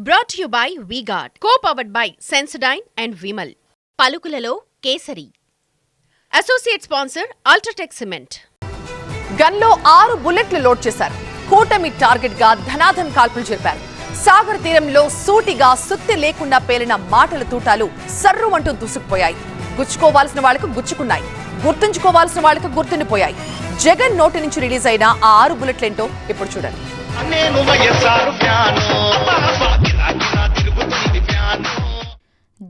Brought to you by V-Guard, co-powered by Sensodyne and Vimal. పలుకులలో Kesari. Associate sponsor UltraTech cement. గన్లో 6 బుల్లెట్లు load చేశారు. కూటమి టార్గెట్ గా ధనాధన్ కాల్పులు జరిపారు. సాగర్ తీరంలో సూటిగా సుత్తి లేకుండా పేలిన మాటల తూటాలు సర్రుమంటూ దూసుకుపోయాయి. గుచ్చుకోవాల్సిన వాళ్లకు గుచ్చుకున్నాయి, గుర్తుంచుకోవాల్సిన వాళ్లకు గుర్తుండిపోయాయి. జగన్ నోటి నుంచి రిలీజ్ అయిన ఆ 6 బుల్లెట్లేంటో ఇప్పుడు చూడండి.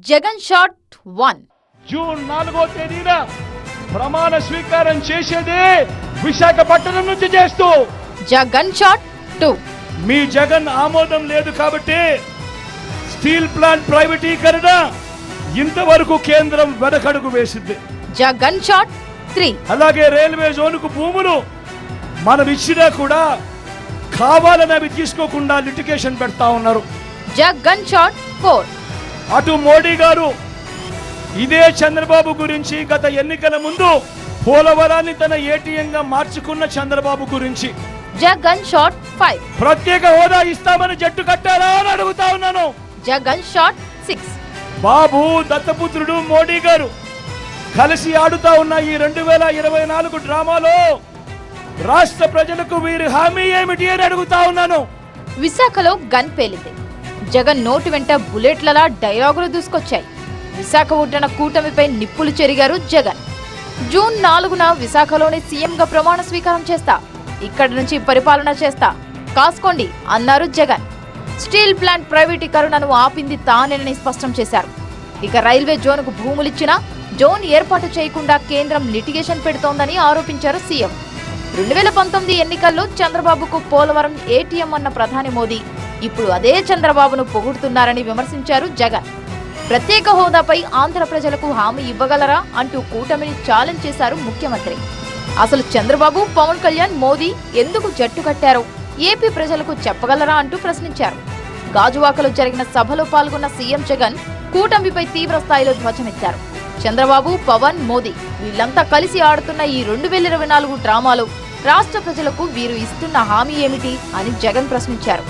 జగన్ షాట్ 1. జూన్ 4వ తేదీన ప్రమాణ స్వీకారం చేసేదే విశాఖపట్నం నుంచి చేస్తూ. జగన్ షాట్ 2. మీ జగన్ ఆమోదం లేదు కాబట్టి స్టీల్ ప్లాంట్ ప్రైవేటీకరణ ఇంతవరకు కేంద్రం వెనకడుగు వేసింది. జగన్ షాట్ 3. అలాగే రైల్వే జోన్కు భూములు మనం ఇచ్చినా కూడా కావాలని అవి తీసుకోకుండా లిటిగేషన్ పెడతా ఉన్నారు. జగన్ షాట్ 4. అటు మోడీ గారు ఇదే చంద్రబాబు గురించి గత ఎన్నికల ముందు పోలవరాన్ని తన ఏటీఎంగా మార్చుకున్న చంద్రబాబు గురించి. జగన్ షాట్ 5. ప్రత్యేక హోదా ఇస్తామని జట్టు కట్టారా అని అడుగుతా ఉన్నాను. జగన్ షాట్ 6. బాబు దత్తపుత్రుడు మోడీ గారు కలిసి ఆడుతా ఉన్న ఈ 2024 డ్రామాలో రాష్ట్ర ప్రజలకు వీరి హామీ ఏమిటి అని అడుగుతా ఉన్నాను. విశాఖలో గన్ పేలింది. జగన్ నోటి వెంట బుల్లెట్లలా డైలాగులు దూసుకొచ్చాయి. విశాఖ ఒడ్డున కూటమిపై నిప్పులు చెరిగారు జగన్. జూన్ 4న విశాఖలోని సీఎంగా ప్రమాణ స్వీకారం చేస్తా, ఇక్కడి నుంచి పరిపాలన చేస్తా, కాసుకోండి అన్నారు జగన్. స్టీల్ ప్లాంట్ ప్రైవేటీకరణను ఆపింది తానేనని స్పష్టం చేశారు. ఇక రైల్వే జోన్కు భూములిచ్చినా జోన్ ఏర్పాటు చేయకుండా కేంద్రం లిటిగేషన్ పెడుతోందని ఆరోపించారు సీఎం. 2019 ఎన్నికల్లో చంద్రబాబుకు పోలవరం ఏటీఎం అన్న ప్రధాని మోదీ ఇప్పుడు అదే చంద్రబాబును పొగుడుతున్నారని విమర్శించారు జగన్. ప్రత్యేక హోదాపై ఆంధ్ర ప్రజలకు హామీ ఇవ్వగలరా అంటూ కూటమిని ఛాలెంజ్ చేశారు ముఖ్యమంత్రి. అసలు చంద్రబాబు, పవన్ కళ్యాణ్, మోదీ ఎందుకు జట్టు కట్టారో ఏపీ ప్రజలకు చెప్పగలరా అంటూ ప్రశ్నించారు. గాజువాకలో జరిగిన సభలో పాల్గొన్న సీఎం జగన్ కూటమిపై తీవ్ర స్థాయిలో ధ్వజమెత్తారు. చంద్రబాబు, పవన్, మోదీ వీళ్లంతా కలిసి ఆడుతున్న ఈ 2024 డ్రామాలో రాష్ట్ర ప్రజలకు వీరు ఇస్తున్న హామీ ఏమిటి అని జగన్ ప్రశ్నించారు.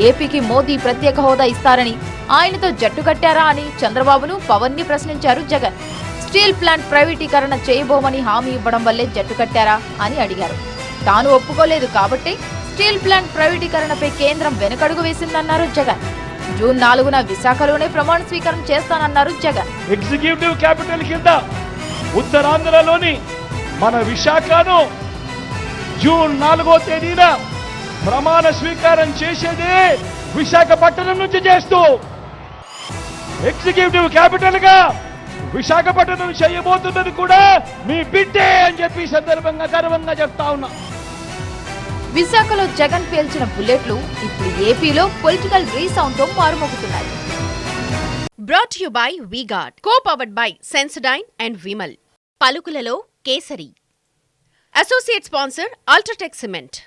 ఏపీకి మోదీ ప్రత్యేక హోదా ఇస్తారని, ఆయనతో జట్టు కట్టారా అని చంద్రబాబును, పవన్ ని ప్రశ్నించారు జగన్. స్టీల్ ప్లాంట్ ప్రైవేటీకరణ చేయబోమని హామీ ఇవ్వడం వల్లే జట్టు కట్టారా అని అడిగారు. తాను ఒప్పుకోలేదు కాబట్టే స్టీల్ ప్లాంట్ ప్రైవేటీకరణపై కేంద్రం వెనకడుగు వేసిందన్నారు జగన్. జూన్ 4న విశాఖలోనే ప్రమాణ స్వీకారం చేస్తానన్నారు జగన్. ఎగ్జిక్యూటివ్ క్యాపిటల్ కింద ఉత్తరాంధ్రలోని మన విశాఖను జూన్ 4వ తేదీన ప్రమాణ స్వీకారం చేసేదే విశాఖపట్నం నుంచి చేస్తూ ఎగ్జిక్యూటివ్ క్యాపిటల్ గా విశాఖపట్నం చేయబోతున్నది కూడా మీ బిడ్డే అని చెప్పి సందర్భంగా గర్వంగా చెప్తా ఉన్నా. విశాఖలో జగన్ పేల్చిన బుల్లెట్లు ఇప్పుడు ఏపీలో పొలిటికల్ రీసౌండ్ తో మారుమోగుతున్నాయి. Brought to you by V-Guard, co-powered by Sensodyne and Vimal. పలుకులలో Kesari. Associate sponsor UltraTech cement.